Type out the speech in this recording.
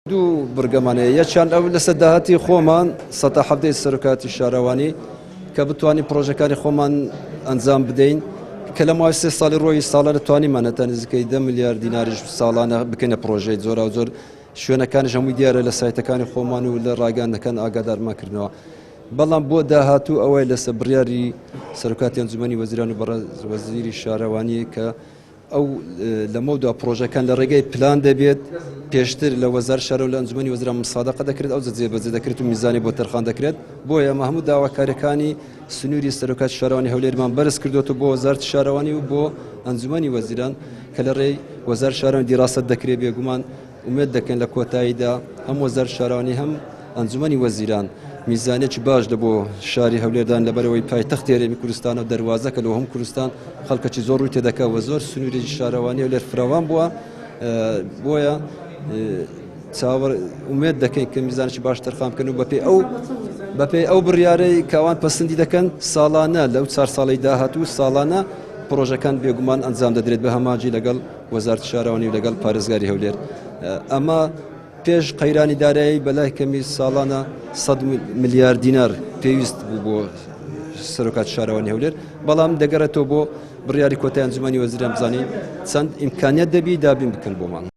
دوو بڕگەمانەیە یەکیان ئەو لە سەداهاتی خۆمان سەتا هەفتەی سەرۆکاتی شارەوانی کە بتوانین پرۆژەکانی خۆمان ئەنجام بدەین کە لە ماوەی 3 ساڵی ڕۆی ساڵە توانیمانەتە نزیکەی 10 میلیارد دیناریش ساڵانە بکەینە پرۆژەی زۆر و زۆر شوێنەکانیش هەمووی دیارە لە سایتەکانی خۆمان و لە ڕاگەندەکان ئاگادارمانکردنەوە. بەڵام بۆ داهاتوو ئەوەی لەسەر بڕیاری سەرۆکاتی ئەنجومەنی وەزیران و وەزیری شارەوانی کە ئەو لەمەودا پرۆژەکان لە ڕێگەی پلان دەبێت پێشتر لە وەزار شارە و لە ئەنجومەنی وەزیران مسادەقە دەکرێت ئەو جێبەجێ دەکرێت و میزانی بۆ تەرخان دەکرێت. بۆیە ئەمە هەموو داواکاریەکانی سنووری سەرۆکاتی شارەوانی هەولێرمان بەرز کردوێتەوە بۆ وەزارەتی شارەوانی و بۆ ئەنجومەنی وەزیران کە لە ڕێی وەزار شارەوانی دیڕاست دەکرێت. بێگومان ئومێد دەکەن لە کۆتاییدا هەم وەزار شارەوانی هەم ئەنجومەنی وەزیران میزانێکی باش لە بۆ شاری هەولێردان لەبەرەوەی پایتەختی هەرێمی کوردستان و دەواازەکە لە هەم کوردستان خەڵکەکی زۆر ڕووی تێدەکات و زۆر سنوورێکی شارەوانی هەولێر فراوان بووە. بۆیە چاوەڕ ئومێد دەکەین کە میزانێکی باش تەرخان بکەن و بەپێی ئەو بڕیارەی کاوان پەسەندی دەکەن ساڵانە لەو 4 ساڵی داهاتوو ساڵانە پرۆژەکان بێگومان ئەنجام دەدرێت بە هەماجی لەگەڵ وەزارەتی شارەوانی و لەگەڵ پارێزگاری هەولێر. ئەمە پێش قەیرانی دارایی بەلای کەمی ساڵانە 100 میلیارد دینار پێویست بوو بۆ سەرۆکاتی شارەوانی هەولێر. بەڵام دەگەڕێتەوە بۆ بڕیاری کۆتایی ئەنجومەنی وەزیران بزانین چەند ئیمکانیەت دەبی دابین بکەن بۆمان.